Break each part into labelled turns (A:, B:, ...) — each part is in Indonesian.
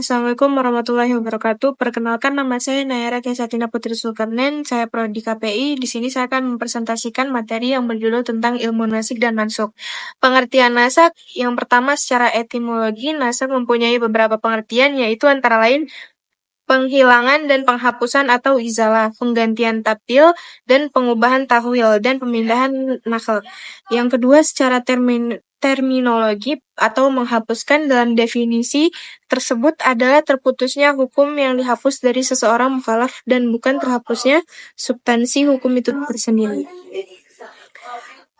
A: Assalamualaikum warahmatullahi wabarakatuh. Perkenalkan, nama saya Nayara Kesatina Putri Zulkarnain. Saya prodi KPI. Di sini saya akan mempresentasikan materi yang berjudul tentang ilmu nasik dan mansuk. Pengertian nasak, yang pertama secara etimologi, nasak mempunyai beberapa pengertian, yaitu antara lain penghilangan dan penghapusan atau izalah, penggantian tabdil dan pengubahan tahwil, dan pemindahan nakal. Yang kedua secara terminologi atau menghapuskan, dalam definisi tersebut adalah terputusnya hukum yang dihapus dari seseorang mukallaf dan bukan terhapusnya substansi hukum itu tersendiri.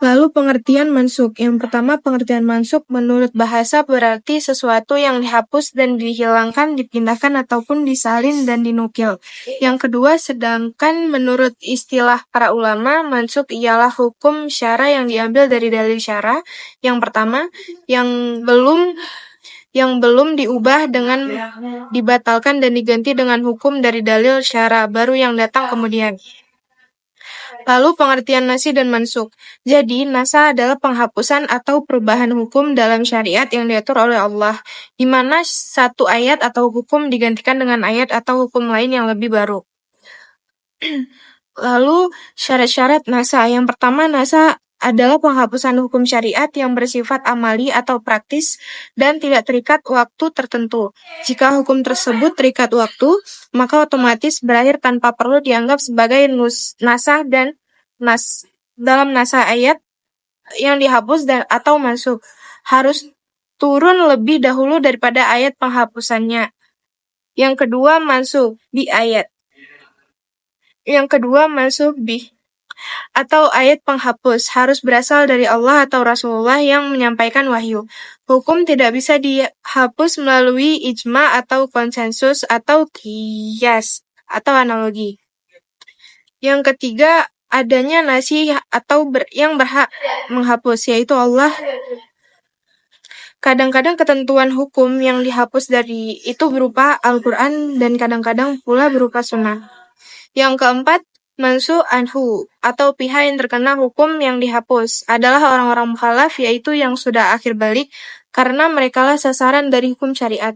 A: Lalu pengertian mansuk. Yang pertama, pengertian mansuk menurut bahasa berarti sesuatu yang dihapus dan dihilangkan, dipindahkan ataupun disalin dan dinukil. Yang kedua, sedangkan menurut istilah para ulama, mansuk ialah hukum syara yang diambil dari dalil syara. Yang pertama, yang belum diubah dengan dibatalkan dan diganti dengan hukum dari dalil syara baru yang datang kemudian. Lalu pengertian nasi dan mansuk. Jadi, nasa adalah penghapusan atau perubahan hukum dalam syariat yang diatur oleh Allah, di mana satu ayat atau hukum digantikan dengan ayat atau hukum lain yang lebih baru. Lalu syarat-syarat nasa. Yang pertama, nasa adalah penghapusan hukum syariat yang bersifat amali atau praktis dan tidak terikat waktu tertentu. Jika hukum tersebut terikat waktu, maka otomatis berakhir tanpa perlu dianggap sebagai nasah dan dalam nasa ayat yang dihapus atau mansuk harus turun lebih dahulu daripada ayat penghapusannya. Yang kedua, mansuk bi ayat. Yang kedua, mansuk bi atau ayat penghapus harus berasal dari Allah atau Rasulullah yang menyampaikan wahyu. Hukum tidak bisa dihapus melalui ijma atau konsensus atau qiyas atau analogi. Yang ketiga, adanya nasi atau yang berhak menghapus, yaitu Allah. Kadang-kadang ketentuan hukum yang dihapus dari itu berupa Al-Quran dan kadang-kadang pula berupa sunnah. Yang keempat, mansu anhu atau pihak yang terkena hukum yang dihapus adalah orang-orang mukhalaf, yaitu yang sudah akhir balik karena merekalah sasaran dari hukum syariat.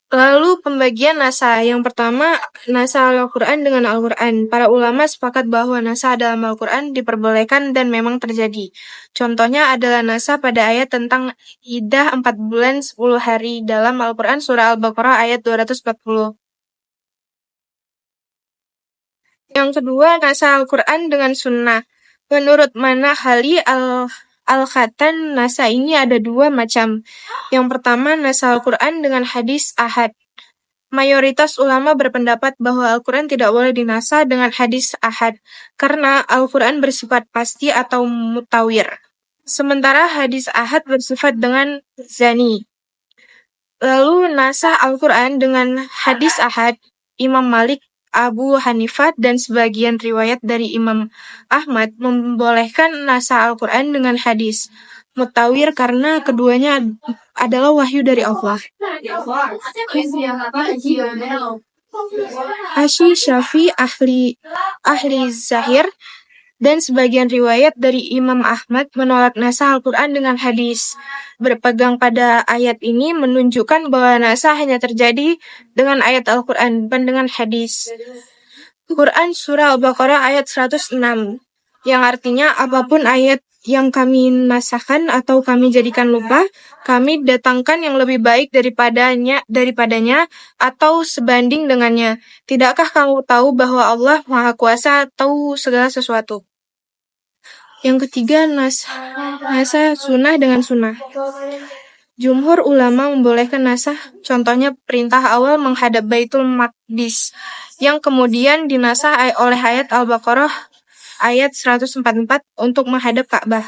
A: Lalu pembagian nasa. Yang pertama, nasa Al-Quran dengan Al-Quran. Para ulama sepakat bahwa nasa dalam Al-Quran diperbolehkan dan memang terjadi. Contohnya adalah nasa pada ayat tentang iddah 4 bulan 10 hari dalam Al-Quran surah Al-Baqarah ayat 240. Yang kedua, nasa Al-Quran dengan sunnah. Menurut Manahali Al-Khatan, nasa ini ada dua macam. Yang pertama, nasa Al-Quran dengan hadis ahad. Mayoritas ulama berpendapat bahwa Al-Quran tidak boleh dinasa dengan hadis ahad, karena Al-Quran bersifat pasti atau mutawir. Sementara hadis ahad bersifat dengan zani. Lalu nasa Al-Quran dengan hadis ahad, Imam Malik, Abu Hanifah, dan sebagian riwayat dari Imam Ahmad membolehkan nasa Al-Quran dengan hadis mutawir karena keduanya adalah wahyu dari Allah. Syafi ahli zahir dan sebagian riwayat dari Imam Ahmad menolak nasa Al-Quran dengan hadis. Berpegang pada ayat ini menunjukkan bahwa nasa hanya terjadi dengan ayat Al-Quran, bukan dengan hadis. Quran surah Al-Baqarah ayat 106, yang artinya apapun ayat yang kami nasahkan atau kami jadikan lupa, kami datangkan yang lebih baik daripadanya atau sebanding dengannya. Tidakkah kamu tahu bahwa Allah Maha Kuasa tahu segala sesuatu? Yang ketiga, nasa sunnah dengan sunnah. Jumhur ulama membolehkan nasah, contohnya perintah awal menghadap Baitul Maqdis, yang kemudian dinasah oleh ayat Al-Baqarah ayat 144 untuk menghadap Ka'bah.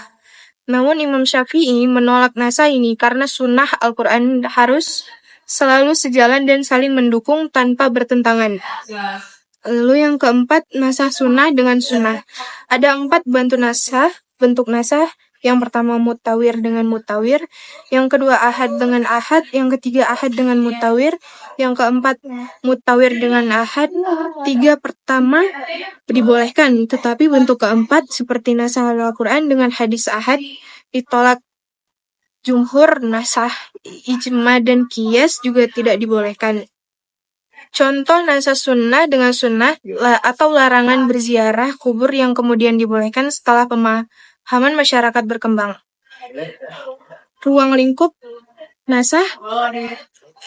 A: Namun Imam Syafi'i menolak nasa ini karena sunnah Al-Quran harus selalu sejalan dan saling mendukung tanpa bertentangan. Lalu yang keempat, nasa sunnah dengan sunnah. Ada 4 bentuk nasah. Yang pertama mutawir dengan mutawir, yang kedua ahad dengan ahad, yang ketiga ahad dengan mutawir, yang keempat mutawir dengan ahad. 3 pertama dibolehkan, tetapi bentuk keempat seperti nasa Al-Quran dengan hadis ahad ditolak jumhur, nasah, ijma, dan qiyas juga tidak dibolehkan. Contoh nasah sunnah dengan sunnah atau larangan berziarah kubur yang kemudian dibolehkan setelah pemahaman masyarakat berkembang. Ruang lingkup nasah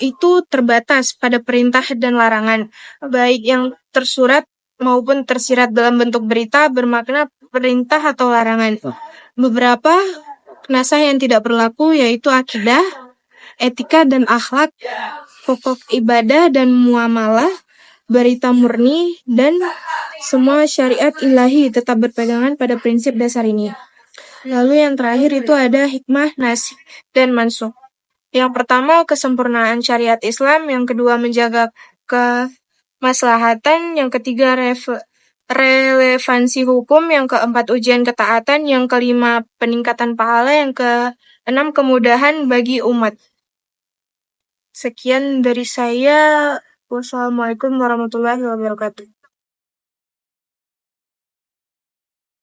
A: itu terbatas pada perintah dan larangan, baik yang tersurat maupun tersirat dalam bentuk berita bermakna perintah atau larangan. Beberapa nasah yang tidak berlaku yaitu akidah, etika dan akhlak, pokok ibadah dan muamalah, berita murni, dan semua syariat ilahi tetap berpegangan pada prinsip dasar ini. Lalu yang terakhir itu ada hikmah, nasikh, dan mansukh. Yang pertama, kesempurnaan syariat Islam. Yang kedua, menjaga kemaslahatan. Yang ketiga, relevansi hukum. Yang keempat, ujian ketaatan. Yang kelima, peningkatan pahala. Yang keenam, kemudahan bagi umat. Sekian dari saya. Wassalamualaikum warahmatullahi wabarakatuh.